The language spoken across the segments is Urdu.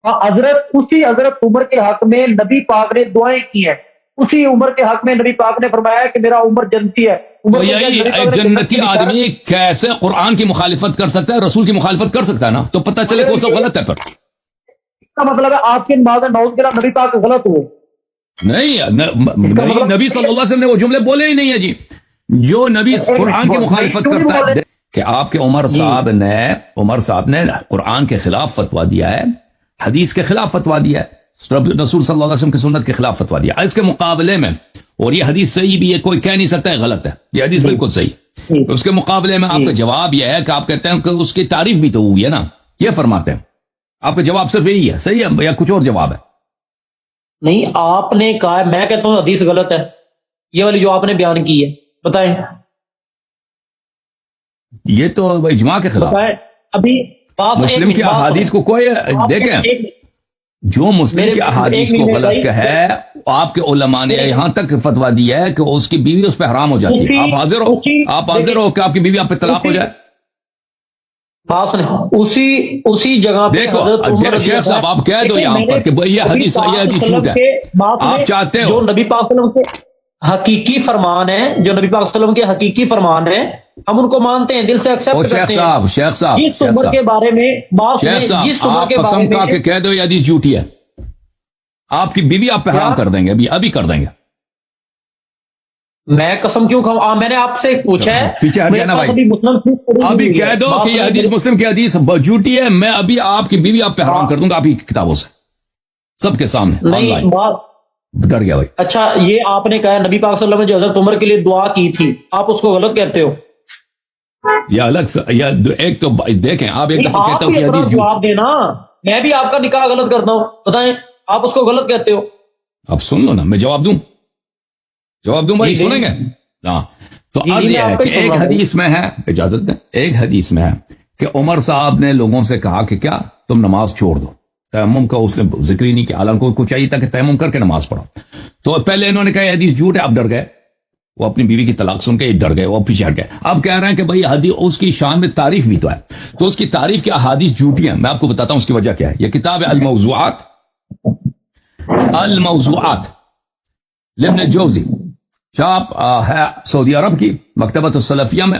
حضرت اسی حضرت عمر کے حق میں نبی پاک نے دعائیں کی ہیں. اسی عمر کے حق میں نبی پاک نے فرمایا کہ میرا عمر جنتی ہے. تو یہی ایک جنتی آدمی کیسے قرآن کی مخالفت کر سکتا ہے، رسول کی مخالفت کر سکتا ہے نا؟ تو پتہ چلے کون سا غلط ہے. پر اس کا مطلب ہے آپ کی نماز نعوذ باللہ نبی پاک غلط ہوئے. نہیں، نبی صلی اللہ علیہ وسلم نے وہ جملے بولے ہی نہیں ہے جی. جو نبی قرآن کی مخالفت کرتا ہے کہ آپ کے عمر صاحب نے قرآن کے خلاف فتویٰ دیا ہے، حدیث کے خلاف فتویٰ دیا ہے، رسول صلی اللہ علیہ وسلم کی سنت کے خلاف فتویٰ دیا. اس کے مقابلے میں، اور یہ حدیث صحیح بھی ہے، کوئی کہہ نہیں سکتا ہے غلط ہے، یہ حدیث بالکل صحیح. اس کے مقابلے میں آپ کا جواب یہ ہے کہ آپ کہتے ہیں کہ اس کی تعریف بھی تو ہوئی ہے نا، یہ فرماتے ہیں. آپ کا جواب صرف یہی ہے، صحیح ہے یا کچھ اور جواب ہے؟ نہیں، آپ نے کہا، میں کہتا ہوں حدیث غلط ہے، یہ والی جو آپ نے بیان کی ہے، بتائیں. یہ تو اجماع کے خلاف ہے. ابھی مسلم کی احادیث کو کوئی دیکھیں، جو مسلم کی احادیث کو غلط کہے، آپ کے علماء نے یہاں تک فتویٰ دیا ہے کہ اس کی بیوی اس پہ حرام ہو جاتی ہے. آپ حاضر ہو کہ آپ کی بیوی آپ پہ طلاق ہو جائے؟ اسی جگہ پہ دیکھو شیخ صاحب، آپ کہہ دو یہاں پر کہ یہ حدیث جھوٹ ہے. آپ چاہتے ہو جو نبی پاک صلی اللہ علیہ وسلم کے حقیقی فرمان ہے، جو نبی پاک صلی اللہ علیہ وسلم کے حقیقی فرمان ہے، ہم ان کو مانتے ہیں، دل سے ایکسپٹ کرتے ہیں. شیخ صاحب جس عمر کے بارے میں آپ قسم کھا کے کہہ دو یہ حدیث جھوٹی ہے، آپ کی بیوی آپ پہ حرام کر دیں گے، ابھی کر دیں گے. میں قسم کیوں کھاؤں؟ میں نے آپ سے پوچھا ہے، پیچھے ہٹ جانا بھائی. ابھی کہہ دو کہ یہ حدیث مسلم کی حدیث جھوٹی ہے، میں ابھی آپ کی بیوی آپ پہ حرام کر دوں گا، آپ کی کتابوں سے، سب کے سامنے. نہیں، ڈر گیا بھائی. اچھا، یہ آپ نے کہا نبی پاک صلی اللہ علیہ وسلم نے جو حضرت عمر کے لیے دعا کی تھی، آپ اس کو غلط کہتے ہو؟ یا الگ ایک تو دیکھیں، آپ ایک دفعہ کہتے ہو کہ حدیث جواب دینا، میں بھی آپ کا نکاح غلط کرتا ہوں، بتائیں آپ اس کو غلط کہتے ہو؟ اب سن لو نا، میں جواب دوں بھائی، سنیں گے؟ ہاں. تو عرض یہ ہے کہ ایک حدیث میں ہے، اجازت دیں، ایک حدیث میں ہے کہ عمر صاحب نے لوگوں سے کہا کہ کیا تم نماز چھوڑ دو. تیمم کا اس نے ذکر ہی نہیں کیا، حالانکہ کو چاہیے تھا کہ تیمم کر کے نماز پڑھو. تو پہلے انہوں نے کہا یہ حدیث جھوٹ ہے، اب ڈر گئے، وہ اپنی بیوی کی طلاق سن کے ڈر گئے، وہ پیچھے ہٹ گئے. اب کہہ رہے ہیں کہ بھائی حدیث اس کی شان میں تعریف بھی تو ہے، تو اس کی تعریف کی احادیث جھوٹی ہیں. میں آپ کو بتاتا ہوں اس کی وجہ کیا ہے. یہ کتاب ہے الموضوعات لابن جوزی، چھاپ ہے سعودی عرب کی مکتبۃ السلفیہ میں.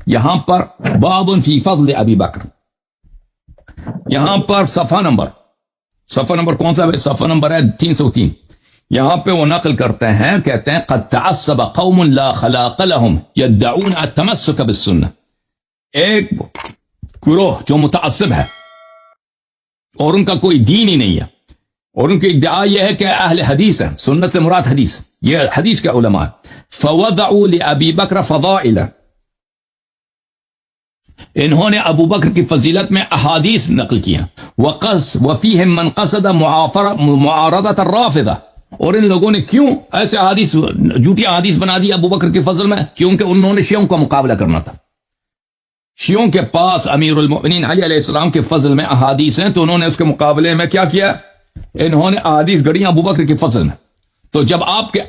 یہاں پر باب فی فضل ابی بکر، یہاں پر صفحہ نمبر کون سا ہے؟ صفحہ نمبر ہے 303. یہاں پہ وہ نقل کرتے ہیں، کہتے ہیں قد تعصب قوم لا خلاق لهم يدعون التمسك بالسنہ. ایک گروہ جو متعصب ہے اور ان کا کوئی دین ہی نہیں ہے، اور ان کی ادعا یہ ہے کہ اہل حدیث ہیں، سنت سے مراد حدیث، یہ حدیث کے علماء. فوضعوا لأبی بکر فضائل، انہوں نے ابو بکر کی فضیلت میں احادیث نقل کیا. وفیہم من قصد معارضۃ الرافضہ، اور ان لوگوں نے کیوں ایسے احادیث، جھوٹی احادیث بنا دی ابو بکر کی فضل میں؟ کیونکہ انہوں نے شیعوں کا مقابلہ کرنا تھا. شیعوں کے پاس امیر المؤمنین علی علیہ السلام کے فضل میں احادیث ہیں، تو انہوں نے اس کے مقابلے میں کیا کیا؟ انہوں نے احادیث گڑیاں ابو بکر کی فضل میں. تو جب آپ کے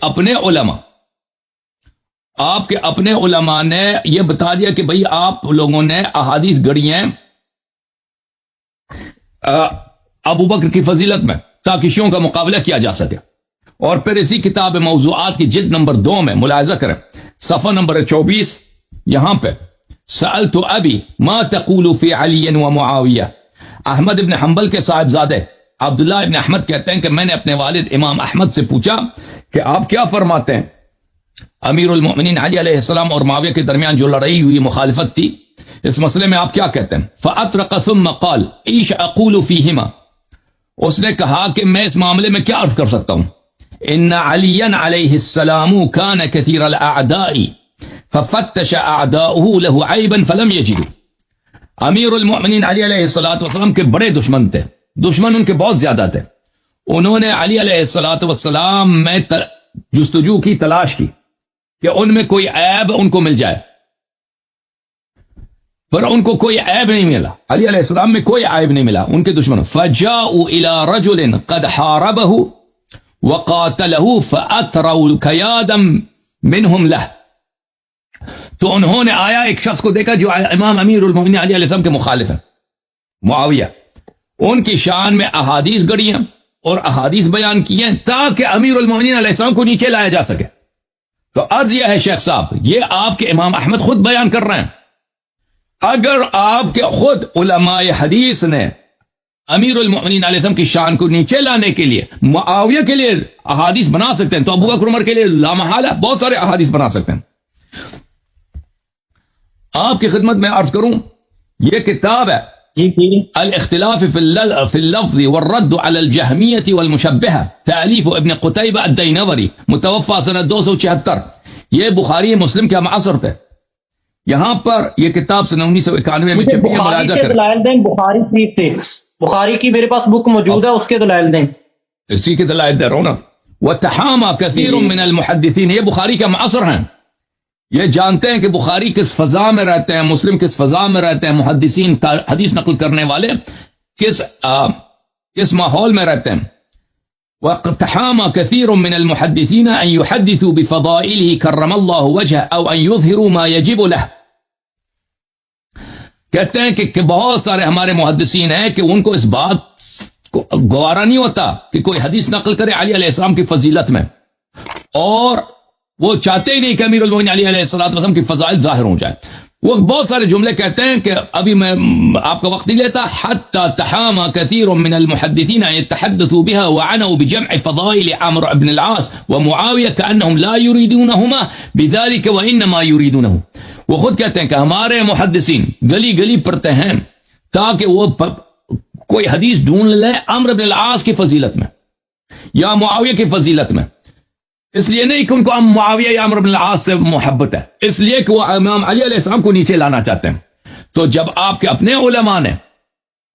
اپنے علماء نے یہ بتا دیا کہ بھئی آپ لوگوں نے احادیث گڑی ہیں ابو بکر کی فضیلت میں تاکہ شیعوں کا مقابلہ کیا جا سکے. اور پھر اسی کتاب موضوعات کی جلد نمبر 2 میں ملاحظہ کریں، صفحہ نمبر 24، یہاں پہ سألت ابی ما تقول فی علی و معاویہ. احمد ابن حنبل کے صاحبزادے عبداللہ ابن احمد کہتے ہیں کہ میں نے اپنے والد امام احمد سے پوچھا کہ آپ کیا فرماتے ہیں امیر المؤمنین علی علیہ السلام اور معاویہ کے درمیان جو لڑائی ہوئی، مخالفت تھی، اس مسئلے میں آپ کیا کہتے ہیں؟ فأطرق ثم قال ایش اقول فیہما، اس نے کہا کہ میں اس معاملے میں کیا عرض کر سکتا ہوں. ان علی علیہ السلام کان کثیر الاعداء ففتش اعداؤه له عیبا فلم یجدوا. امیر المؤمنین علی علیہ السلام کے بڑے دشمن تھے، دشمن ان کے بہت زیادہ تھے. انہوں نے علی علیہ السلام میں جستجو کی، تلاش کی کہ ان میں کوئی عیب ان کو مل جائے، پر ان کو کوئی عیب نہیں ملا. علی علیہ السلام میں کوئی عیب نہیں ملا ان کے دشمنوں. فجاءوا الى رجل قد حاربه وقاتله فاتروا كيادا منهم له، تو انہوں نے آیا، ایک شخص کو دیکھا جو امام امیر المؤمنین علی علیہ السلام کے مخالف ہے، معاویہ، ان کی شان میں احادیث گڑی ہیں اور احادیث بیان کی ہیں تاکہ امیر المومنین علیہ السلام کو نیچے لایا جا سکے. تو عرض یہ ہے شیخ صاحب، یہ آپ کے امام احمد خود بیان کر رہے ہیں. اگر آپ کے خود علماء حدیث نے امیر المومنین علیہ السلام کی شان کو نیچے لانے کے لیے معاویہ کے لیے احادیث بنا سکتے ہیں تو ابو بکر عمر کے لیے لامحالہ بہت سارے احادیث بنا سکتے ہیں. آپ کی خدمت میں عرض کروں، یہ کتاب ہے الاختلاف في اللفظ والرد على الجهمية والمشبهة، تأليف ابن قتيبة الدينوري، متوفى سنة 276. یہ بخاری مسلم کے معاصر تھے. یہاں پر یہ کتاب سنہ 1991 میں چھپی ہے، ملاحظہ کریں. دلائل دیں بخاری شریف سے، بخاری کی میرے پاس بک موجود ہے، اس کے دلائل دیں. اسی کے دلائل دے رہا ہوں نا. وتحامى كثير من المحدثين، یہ بخاری کا معاصر ہیں، یہ جانتے ہیں کہ بخاری کس فضا میں رہتے ہیں، مسلم کس فضا میں رہتے ہیں، محدثین حدیث نقل کرنے والے کس ماحول میں رہتے ہیں. وتحامى كثير من المحدثين ان يحدثوا بفضائله كرم الله وجهه او ان يظهروا ما يجب له. کہتے ہیں کہ بہت سارے ہمارے محدثین ہیں کہ ان کو اس بات کو گوارا نہیں ہوتا کہ کوئی حدیث نقل کرے علی علیہ السلام کی فضیلت میں، اور وہ چاہتے ہی نہیں کہ امیر المومنین علی علیہ السلام کی فضائل ظاہر ہو جائے. وہ بہت سارے جملے کہتے ہیں کہ ابھی میں آپ کا وقت نہیں لیتا. حتی تحامى كثير من المحدثين ان يتحدثوا بها وعنوا بجمع فضائل عمرو بن العاص ومعاوية كأنهم لا يريدونهما بذلك وانما يريدونه. وہ خود کہتے ہیں کہ ہمارے محدثین گلی گلی پڑھتے ہیں تاکہ وہ کوئی حدیث ڈھونڈ لے عمرو بن العاص کی فضیلت میں یا معاویہ کی فضیلت میں. اس لیے نہیں کہ ان کو معاویہ یا عمرو بن العاص سے محبت ہے، اس لیے کہ وہ امام علی علیہ السلام کو نیچے لانا چاہتے ہیں. تو جب آپ کے اپنے علماء نے،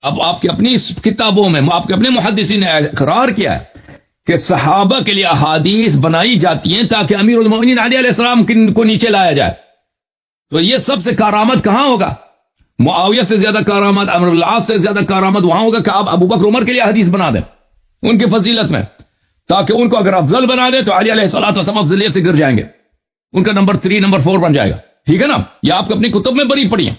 اب آپ کی اپنی کتابوں میں آپ کے اپنے محدثین نے اقرار کیا ہے کہ صحابہ کے لیے احادیث بنائی جاتی ہیں تاکہ امیر المومنین علی علیہ السلام کو نیچے لایا جائے، تو یہ سب سے کارآمد کہاں ہوگا؟ معاویہ سے زیادہ کارآمد، عمرو بن العاص سے زیادہ کارآمد وہاں ہوگا کہ آپ ابو بکر عمر کے لیے حدیث بنا دیں ان کی فضیلت میں، تاکہ ان کو اگر افضل بنا دے تو علی علیہ الصلوۃ والسلام افضلیت سے گر جائیں گے، ان کا نمبر 3 نمبر 4 بن جائے گا. ٹھیک ہے نا؟ یہ آپ کو اپنی کتب میں بڑی پڑھی ہیں.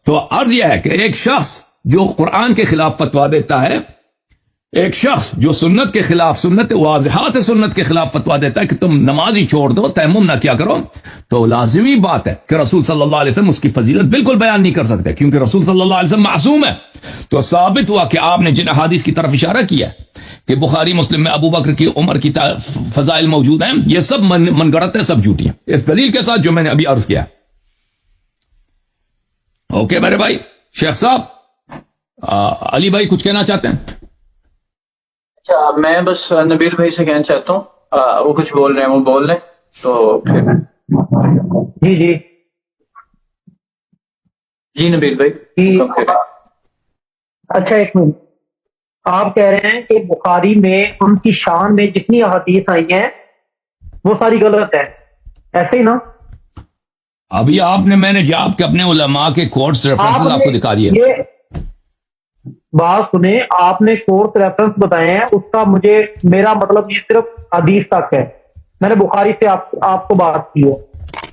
تو عرض یہ ہے کہ ایک شخص جو قرآن کے خلاف فتویٰ دیتا ہے، ایک شخص جو سنت کے خلاف، سنت واضحات سنت کے خلاف فتویٰ دیتا ہے کہ تم نماز ہی چھوڑ دو، تیمم نہ کیا کرو، تو لازمی بات ہے کہ رسول صلی اللہ علیہ وسلم اس کی فضیلت بالکل بیان نہیں کر سکتے، کیونکہ رسول صلی اللہ علیہ وسلم معصوم ہے. تو ثابت ہوا کہ آپ نے جن احادیث کی طرف اشارہ کیا کہ بخاری مسلم میں ابو بکر کی، عمر کی فضائل موجود ہیں، یہ سب من گڑت ہیں، سب جھوٹی ہیں، اس دلیل کے ساتھ جو میں نے ابھی عرض کیا. اوکے میرے بھائی. شیخ صاحب علی بھائی کچھ کہنا چاہتے ہیں؟ اچھا، میں بس نبیل بھائی سے کہنا چاہتا ہوں، وہ کچھ بول رہے ہیں وہ بول لیں تو پھر. جی نبیل بھائی. اچھا ایک منٹ، آپ کہہ رہے ہیں کہ بخاری میں ان کی شان میں جتنی احادیث آئی ہیں وہ ساری غلط ہے، ایسے ہی نا؟ ابھی میں نے جو آپ کے اپنے علماء کے کورس ریفرنسز آپ کو دکھا دیے. یہ بات سنیں، آپ نے کورس ریفرنس بتائے ہیں، اس کا میرا مطلب یہ صرف حدیث تک ہے. میں نے بخاری سے آپ کو بات کی ہے.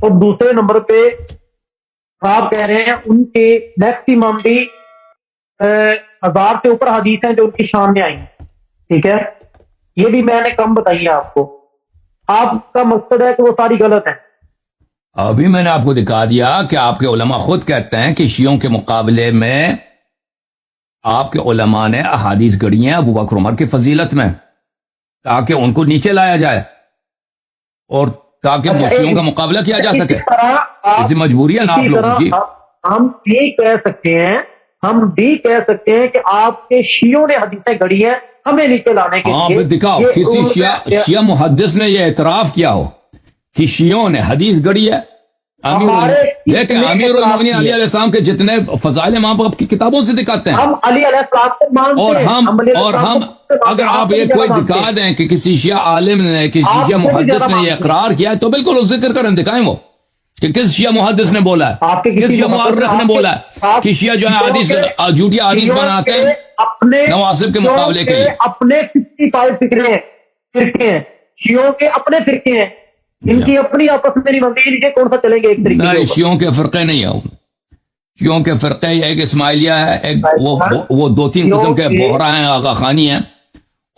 اور دوسرے نمبر پہ آپ کہہ رہے ہیں ان کے میکسیمم بھی 1000 سے اوپر حدیث ہیں جو ان کی شان میں آئی ہیں. ٹھیک ہے، یہ بھی میں نے کم بتائی ہے آپ کو. آپ کا مقصد ہے کہ وہ ساری غلط ہیں. ابھی میں نے آپ کو دکھا دیا کہ آپ کے علماء خود کہتے ہیں کہ شیعوں کے مقابلے میں آپ کے علماء نے احادیث گڑی ہیں ابو بکر عمر کی فضیلت میں تاکہ ان کو نیچے لایا جائے اور تاکہ شیعوں کا مقابلہ کیا جا سکے. اسی مجبوری ہے نا آپ لوگوں کی. ہم بھی کہہ سکتے ہیں کہ آپ کے شیعوں نے حدیثیں گڑی ہیں ہمیں نیچے لانے کے لیے. دکھاؤ کسی شیعہ محدث نے یہ اعتراف کیا ہو کہ شیعوں نے حدیث گڑی ہے. امیر المومنین علی علیہ السلام کے جتنے فضائل ہیں آپ کی کتابوں سے دکھاتے ہیں. ہم علی علیہ السلام کو مانتے ہیں، اور ہم اگر آپ یہ کوئی دکھا دیں کہ کسی شیعہ عالم نے، کسی شیعہ محدث نے یہ اقرار کیا ہے تو بالکل اس ذکر کریں، دکھائیں وہ کہ کس شیعہ محدث نے بولا ہے، کس شیعہ معرخ نے بولا ہے کہ شیعہ جو ہے حدیث جھوٹی حدیث بناتے ہیں نواسب کے مقابلے کے لیے. اپنے 65 فرقے ہیں، شیعوں کے اپنے فرقے ہیں، ان کی اپنی آپس میں نہیں بنتی. کون سا چلیں گے ایک طریقے سے؟ نہیں، شیعوں کے فرقے نہیں ہیں، شیعوں کے فرقے ایک اسماعیلیہ ہے، ایک وہ دو تین قسم کے بحرا ہیں، آغا خانی ہیں،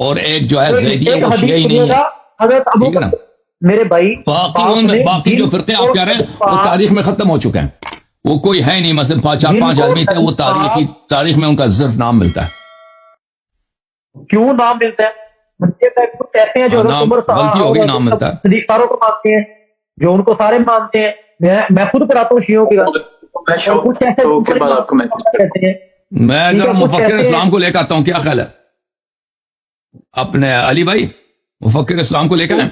اور ایک جو ہے زیدی ہے، وہ شیعہ ہی نہیں ہے، حضرت ابو ٹھیک ہے نا؟ میرے بھائی باقی جو فرقے آپ کہہ رہے ہیں وہ تاریخ میں ختم ہو چکے ہیں، وہ کوئی ہے نہیں، مثلا 4-5 آدمی تھے، وہ تاریخ میں ان کا صرف نام ملتا ہے۔ کیوں نام ملتا ہے؟ کہتے ہیں جو غلطی ہوگی، نام ملتا ہے، صدیق ساروں کو مانتے ہیں، جو ان کو سارے مانتے ہیں، میں خود کراتا ہوں شیعوں کی میں ذرا مفکر اسلام کو لے کے آتا ہوں، کیا خیال ہے اپنے علی بھائی؟ مفکر اسلام کو لے کے آئیں،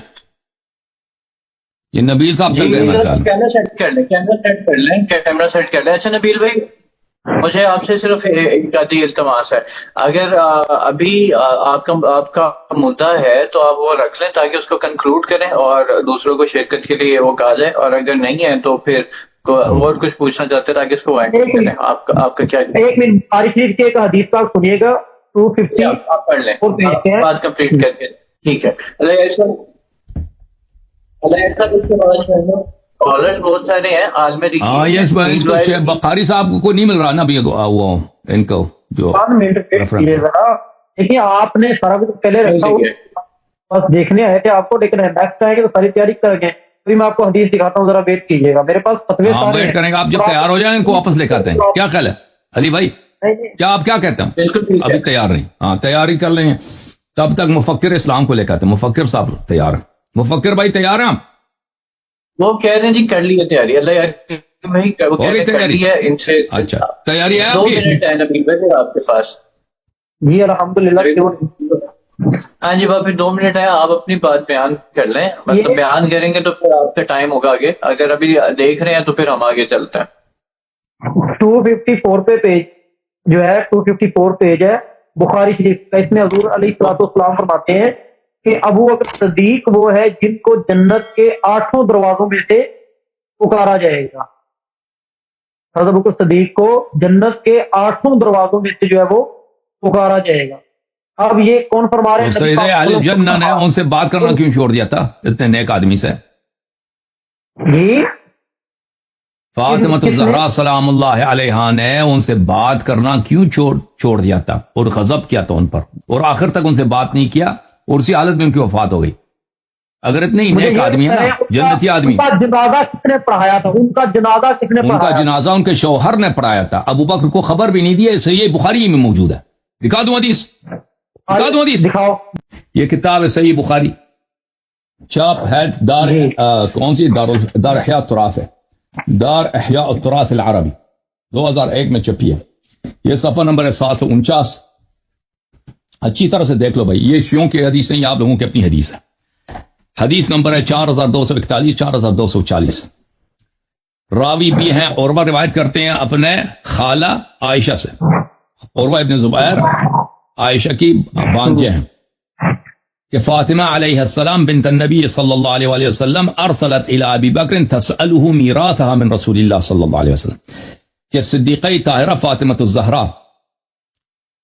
یہ نبیل صاحب چل گئے میرے خیال۔ کیمرہ سیٹ کر لیں۔ اچھا نبیل بھائی، مجھے آپ سے صرف ایک آدھی التماس ہے، اگر ابھی آپ کا مدعا ہے تو آپ وہ رکھ لیں تاکہ اس کو کنکلوڈ کریں اور دوسروں کو شرکت کے لیے وہ کہا جائے، اور اگر نہیں ہے تو پھر اور کچھ پوچھنا چاہتے ہیں تاکہ اس کو وائنڈ کریں۔ آپ کا کیا؟ ایک منٹ، بخاری شریف کے ایک حدیث کا سنیے گا، 250 آپ پڑھ لیں بات کمپلیٹ کر کے، ٹھیک ہے؟ کالرز بہت سارے ہیں، عالم دین۔ ہاں یس بھائی، بخاری صاحب کو نہیں مل رہا نا ابھی وہ ان کو جو دیکھیے، آپ نے سارا کچھ پہلے رکھا بس دیکھنے آئے تھے آپ کو، لیکن نیکسٹ آئیں گے تو ساری تیاری کر گئے، ابھی میں آپ کو حدیث دکھاتا ہوں، ذرا ویٹ کیجیے گا، میرے پاس فتوے ہاں ویٹ کریں گے، آپ جب تیار ہو جائیں ان کو واپس لے کے آتے ہیں، کیا خیال ہے علی بھائی؟ کیا آپ کیا کہتے ہیں؟ بالکل ابھی تیار نہیں، ہاں تیاری کر لیں، تب تک مفکر اسلام کو لے کے آتے ہیں، مفکر صاحب تیار ہیں، مفکر بھائی تیار ہیں آپ؟ وہ کہہ رہے ہیں جی کر لی ہے تیاری، اللہ یار بھائی وہ کہہ رہے ہیں کر لی ہے، ان سے اچھا تیاری ہے 2 آپ کی؟ منٹ ہے نبیل بھائی آپ کے پاس؟ جی الحمدللہ۔ ہاں جی باپی 2 منٹ ہے، آپ اپنی بات بیان کر لیں، مطلب بیان کریں گے تو پھر آپ کا ٹائم ہوگا آگے، اگر ابھی دیکھ رہے ہیں تو پھر ہم آگے چلتے ہیں۔ 254 پہ پیج جو ہے، 254 پیج ہے بخاری شریف کا، اس میں حضور علیہ الصلوۃ والسلام فرماتے ہیں کہ ابو بکر صدیق وہ ہے جن کو جنت کے 8 دروازوں میں سے پکارا جائے گا۔ حضرت ابو بکر صدیق کو جنت کے 8 دروازوں میں سے جو ہے وہ پکارا جائے گا۔ اب یہ کون فرما رہے ہیں؟ سید اہل جنہ نے ان سے بات کرنا کیوں چھوڑ دیا تھا اتنے نیک آدمی سے؟ جی فاطمۃ الزہرا سلام اللہ علیہا نے ان سے بات کرنا کیوں چھوڑ دیا تھا اور غضب کیا تھا ان پر، اور آخر تک ان سے بات نہیں کیا، اور اسی حالت میں ان کی وفات ہو گئی۔ اگر اتنے ہی نیک آدمی ہے نا، جنتی آدمی، ان کا جنازہ کس نے پڑھایا تھا؟ ان کا جنازہ کس نے ان کا پڑھایا؟ جنازہ ان کے شوہر نے پڑھایا تھا، ابو بکر کو خبر بھی نہیں دی، صحیح بخاری میں موجود ہے، دکھا دوں حدیث، دکھا دوں حدیث، دکھاؤ۔ یہ کتاب ہے صحیح بخاری، چھاپ ہے کون سی دار احیاء التراث ہے، دار احیاء التراث العربی، 2001 میں چھپی ہے، یہ صفحہ نمبر ہے 749، اچھی طرح سے دیکھ لو بھائی، یہ شیعوں کی حدیث نہیں، آپ لوگوں کی اپنی حدیث ہے، حدیث نمبر ہے 4241 4240، راوی بھی ہیں، عروہ روایت کرتے ہیں اپنے خالہ عائشہ سے، عروہ ابن زبیر عائشہ کی بانجے ہیں، کہ فاطمہ علیہ السلام بنت النبی صلی اللہ علیہ وآلہ وسلم ارسلت الى ابی بکر تسألہ میراثها من رسول اللہ صلی اللہ علیہ وسلم، کہ صدیقہ طاہرہ فاطمۃ الزہرا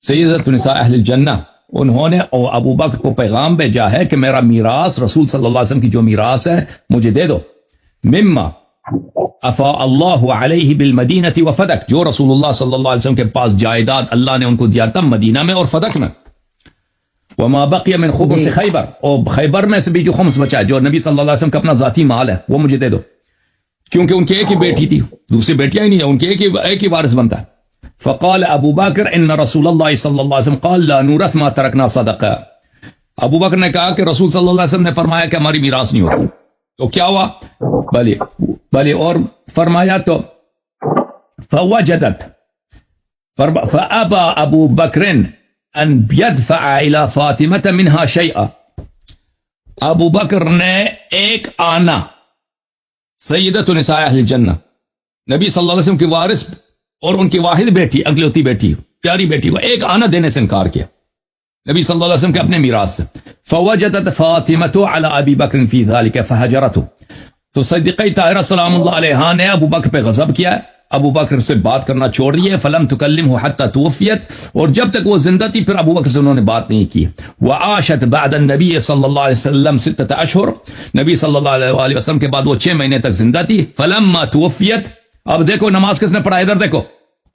سیدۃ نساء اہل الجنہ، انہوں نے ابو بکر کو پیغام بھیجا ہے کہ میرا میراث، رسول صلی اللہ علیہ وسلم کی جو میراث ہے مجھے دے دو، مما افاء اللہ علیہ بالمدینہ وفدک، جو رسول اللہ صلی اللہ علیہ وسلم کے پاس جائیداد اللہ نے ان کو دیا تھا مدینہ میں اور فدک میں، وما بقی من خبث خیبر، اور خیبر میں سے بھی جو خمس بچا ہے، جو نبی صلی اللہ علیہ وسلم کا اپنا ذاتی مال ہے، وہ مجھے دے دو، کیونکہ ان کی ایک ہی بیٹی تھی، دوسری بیٹیاں ہی نہیں ہیں، ان کے ایک ہی وارث بنتا ہے۔ فقال ابو بکر ان رسول اللہ صلی اللہ علیہ وسلم قال لا نورث ما ترکنا صدقہ، ابو بکر نے کہا کہ رسول صلی اللہ علیہ وسلم نے فرمایا کہ ہماری میراث نہیں ہوتی، تو کیا ہوا؟ بھلے اور فرمایا تو فوجدت فابى ابو بکر ان يدفع الى فاطمہ منها شیئا، ابو بکر نے ایک آنا، سیدۃ نساء اہل الجنہ، نبی صلی اللہ علیہ وسلم کی وارث اور ان کی واحد بیٹی، اگلوتی بیٹی، پیاری بیٹی کو ایک آنا دینے سے انکار کیا نبی صلی اللہ علیہ وسلم کے اپنے میراث سے۔ فوجدت فاطمۃ علی ابی بکر فی ذلک فہجرته، تو صدیقہ طاہرہ سلام اللہ علیہا نے ابو بکر پہ غضب کیا ہے، ابو بکر سے بات کرنا چھوڑ دیے، فلم تکلمہ حتی توفیت، اور جب تک وہ زندہ تھی پھر ابو بکر سے انہوں نے بات نہیں کی۔ وعاشت بعد النبی صلی اللہ علیہ وسلم 6 اشہر، نبی صلی اللہ علیہ وسلم کے بعد وہ 6 مہینے تک زندہ تھی۔ فلما توفیت، اب دیکھو نماز کس نے پڑھا، ادھر دیکھو،